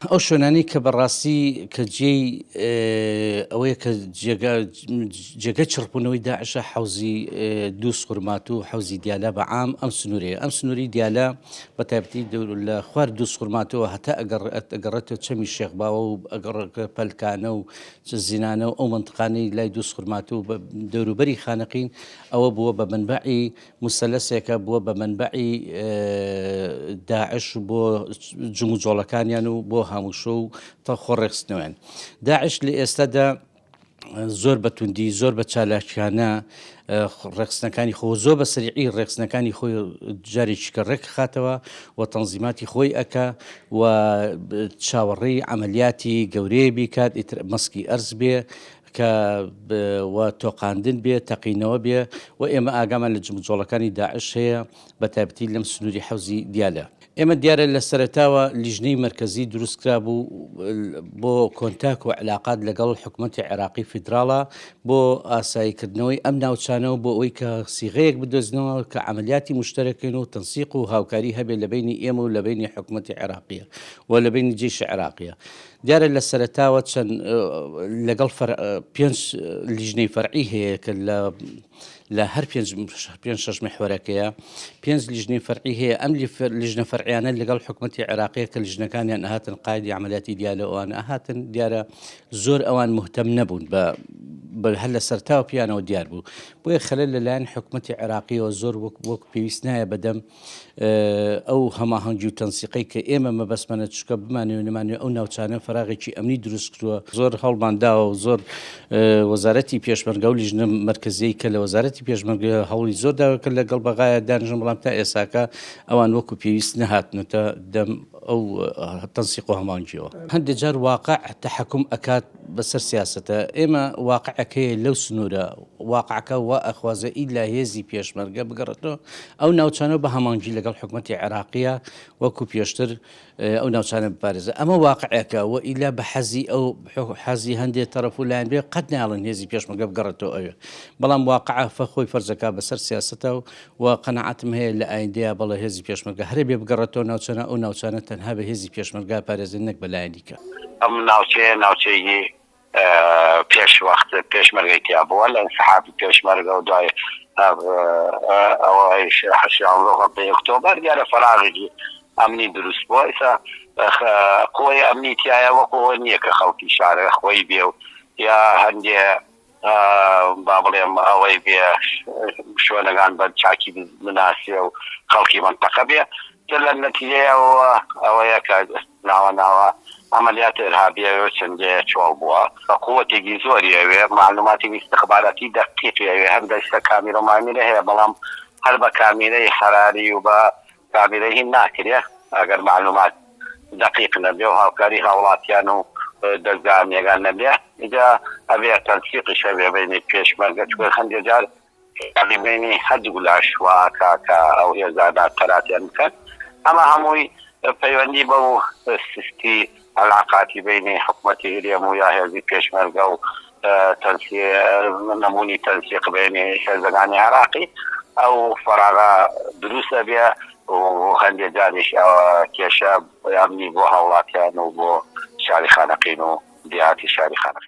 ئەو شوێنانی کە بەڕاستی کە جێی ئەوەیە کە جێگە چڕبوونەوەی داعشە حەوزی دوو سوورمات و حەوزی دیالە بەعام ئەم سنوورەیە. ئەم سنووری دیالە بە تایبەتی لە خوار دوو سوورماتەوە هەتا ئەگەڕێتەوە چەمی شێخباوە و ئەگەڕ پەلکانە و زینانە و ئەو منتقانەی لای دوو سوورمات و دەوروبەری خانەقین ئەوە بووە بە منبعی موسەلەسێکە، بووە بە منبعی داعش و بۆ جم و جۆڵەکانیان و بۆ هەمووشە و تا خۆڕێخستنەوەیان. داعش لە ئێستادا زۆر بە توندی، زۆر بە چالاکیانە ڕێخستنەکانی خۆ زۆر بە سەریعی ڕێخستنەکانی خۆی جارێکی کە ڕێک خاتەوە و تەنزیماتی خۆی ئەکا و چاوەڕێی عملیاتی گەورەیە بیکات، مەسکی ئەرز بێ کە تۆقااندن بێ، تەقینەوە بێ و ئێمە ئاگامان لە جمجۆڵەکانی داعش هەیە بە تایبەتی لەم سنووری حەوزی دیالە. ئێمە دیارە لە سەرەتاوە لیژنەی مرکزی دروستکرا بوو بۆ کۆنتاک و علاقات لەگەڵ حکوومەتی عێراقی فیدراڵە بۆ ئاساییکردنەوەی ئەم ناوچانەوە بۆ ئەوەی کە سیغەیەک بدۆزنەوە کە عملیاتی مشتەرەکەین و تەنسیق و هاوکاری هەبێ لە بینی ئێمە و لە بینی حکوومەتی عێراقیە و لە بینی جێشی عێراقیە. دیارە لە سەرەتاوە چەند لەگەڵ 5 لیژنەی فەرعی هەیە کە لە هەر 5-6 محورەکەیە 5 لیژنەی فەرعی هەیە. ئەم لیژنە فەرعیانە لەگەڵ حکوومەتی عێراقیە کە لیژنەکانیان ئەهاتن قایدی عملیاتی دیالە ئەوان ئەهاتن، دیارە زۆر ئەوان مهتەم نەبوون بە هەر لە سەرتاوە پیانەوە دیار بوو. بۆیە خەلەل لەلایەن حکوومەتی عێراقیەوە زۆر وەک پێویست نایە بەدەم ئەو هەماهەنگی و تەنسیقەی کە ئێمە مەبەسمەنە چکە بمانێ نمانێ ئەو ناوچانە فەراغێکی ئەمنی دروست کردووە. زۆر هەڵمانداوە و زۆر وەزارەتی پێشمەرگە و لیژنە مرکزیی کە لە وەزارەتی پێشمەرگە هەوڵی زۆر داوە کە لەگەڵ بەغایە دانیژن، بەڵام تا ئێساکە ئەوان وەکو پێویست نەهاتنەوە دەم ئەو تەنسیق و هەمانگیەوە. هەندێک جار واقع تەحەکوم ئەکات بەسەر سیاسەتە. ئێمە واقعەکەیە لەو سنوورە واقعەکە وا ئەخوازە ئیلا هێزی پێشمەرگە بگەڕێتەوە ئەو ناوچانە بە هەمانگی لەگەڵ حکوومەتی عێراقیە وەکو پێشتر ئەو ناوچانە بپارێزە. ئەمە واقعەکە و ئیلا بە حەزی ئەو حەزی هەندێک تەرەف و لایەن بێ قەت ناڵن هێزی پێشمەرگە بگەڕێتەوە ئەوێ، بەڵام واقعە خۆی فەرزەکە بەسەر سیاسەتە و قەنەعەتم هەیە لە ئایندەیە بەڵێ هێزی پێشمەرگە هەرێ بێ بگەڕێتەوە ناوچانە ئەو ناوچانە تەنها بە هێزی پێشمەرگە پارێزن نەک بەلایەنیکە. ئەم ناوچەیە پێشوەخت پێشمەرگەی تیا بووە لە انسحابی پێشمەرگە و دوای ئەوەی 16 ئۆکتۆبەر دیارە فەراغێکی ئەمنی دروست بووە. ئێستا قۆی ئەمنی تایە وەکو نییە کە خەڵکی شارە خۆی بێ و یا هەندێ با بڵێم ئەوەی بێ شوێنەکان بە چاکی مناسیە و خەڵکی منتەقە بێ لە نەتیجەیەوە ئەوەیە کە ناوە عملیات ئێرهابیەوە چەندێ چۆڵ بووە بە قووەتێکی زۆری ئەوێ معلوماتی استخباراتی دەقیقی ئەوێ هەندێکستا کامیرە مامیرە هەیە، بەڵام هەر بە کامیرەی حراری و بە کامیرەی هین ناکرێ ئەگەر معلومات دقیق نەبێ و هاوکاری هاوڵاتیان و دەرگانیەکان نەبێ ئیجا ئەبێ تەنسیقیش هەبێ بینی پێشمەرگە چوە هەندێک جار بینی هەردوو لاش واکە کە ئەو هێزانات قەراتیان بکەن. ئەمە هەمووی پەیوەندی بە و سستی علاقاتی بینی حکوومەتی هێرێم و یا هێزی پێشمەرگە و نمونی تەنسیق بینی هێزەکانی عێراقی ئەو فەراغە دروستە بێ و هەندێک جاریش کێشە ئەمنی بۆ هاوڵاتیان و بۆ شاری خانەقین و دیهاتی شاری خانەقین.